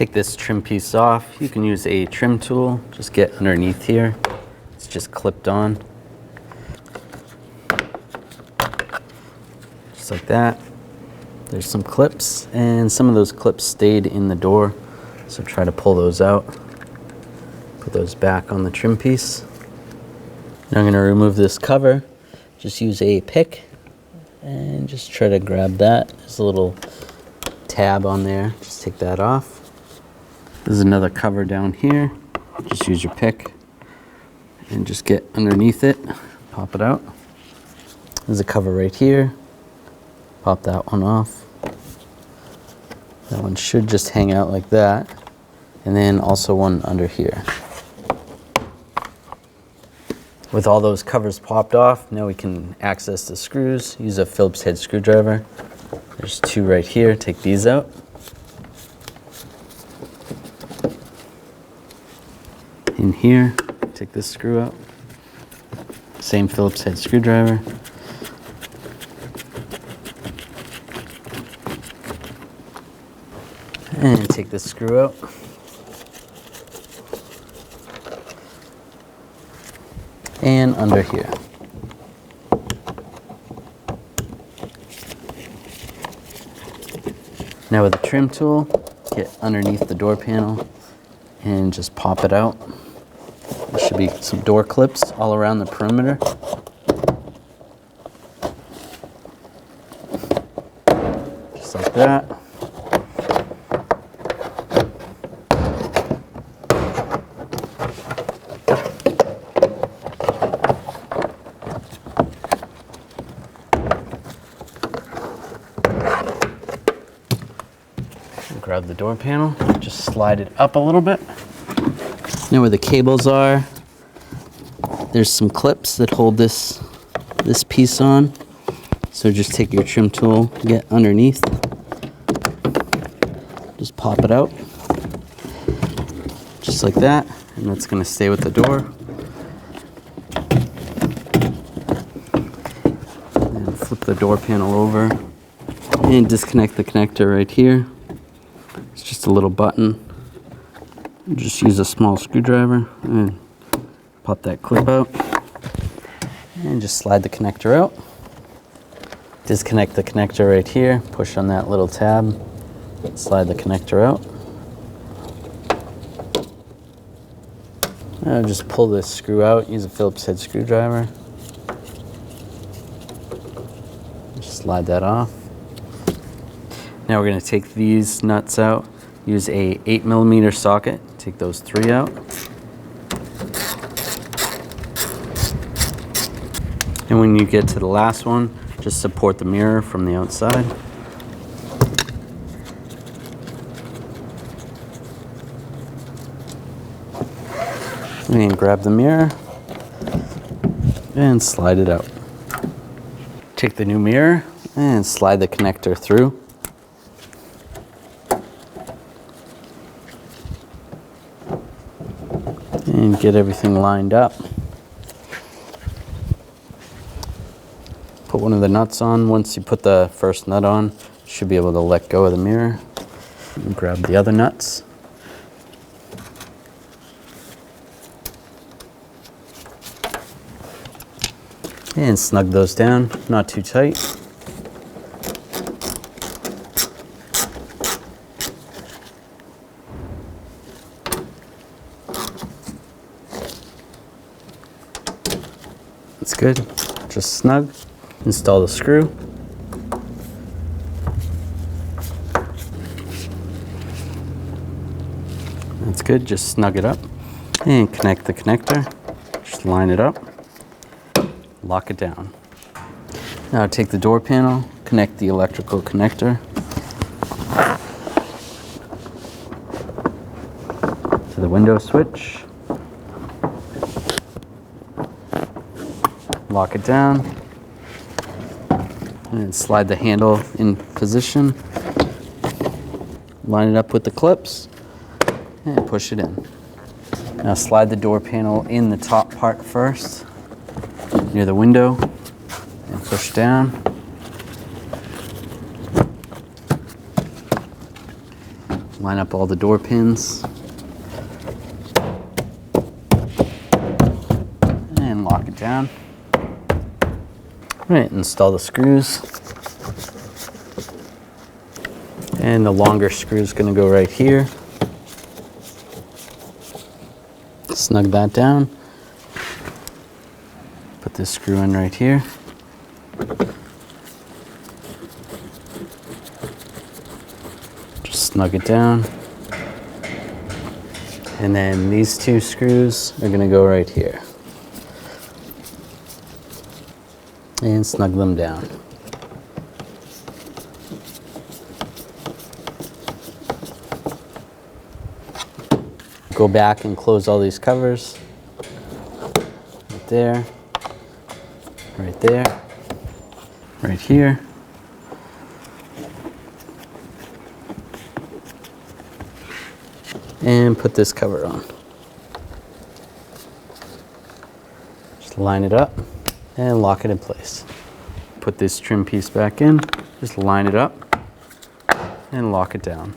Take this trim piece off. You can use a trim tool. Just get underneath here. It's just clipped on. Just like that. There's some clips, and some of those clips stayed in the door, so try to pull those out. Put those back on the trim piece. Now I'm going to remove this cover. Just use a pick and just try to grab that. There's a little tab on there. Just take that off. There's another cover down here. Just use your pick and just get underneath it. Pop it out. There's a cover right here. Pop that one off. That one should just hang out like that. And then also one under here. With all those covers popped off, now we can access the screws. Use a Phillips head screwdriver. There's two right here. Take these out. In here, take this screw out. Same Phillips head screwdriver. And take this screw out. And under here. Now with a trim tool, get underneath the door panel and just pop it out. There should be some door clips all around the perimeter. Just like that. Grab the door panel, just slide it up a little bit. Now where the cables are, there's some clips that hold this piece on. So just take your trim tool, get underneath, just pop it out, just like that, and that's going to stay with the door. And flip the door panel over and disconnect the connector right here. It's just a little button. Just use a small screwdriver and pop that clip out. And just slide the connector out. Disconnect the connector right here. Push on that little tab. Slide the connector out. Now just pull this screw out. Use a Phillips head screwdriver. Just slide that off. Now we're going to take these nuts out. Use a 8mm socket. Take those 3 out. And when you get to the last one, just support the mirror from the outside. And grab the mirror and slide it out. Take the new mirror and slide the connector through. And get everything lined up. Put one of the nuts on. Once you put the first nut on, you should be able to let go of the mirror. And grab the other nuts. And snug those down, not too tight. That's good. Just snug. Install the screw. That's good. Just snug it up. And connect the connector. Just line it up. Lock it down. Now take the door panel, connect the electrical connector to the window switch. Lock it down and slide the handle in position. Line it up with the clips and push it in. Now slide the door panel in the top part first, near the window, and push down. line up all the door pins. And lock it down. All right, install the screws. And the longer screw is going to go right here. Snug that down. Put this screw in right here. Just snug it down. And then these two screws are going to go right here. And snug them down. Go back and close all these covers. Right there, right there, right here. And put this cover on. Just line it up and lock it in place. Put this trim piece back in, just line it up and lock it down.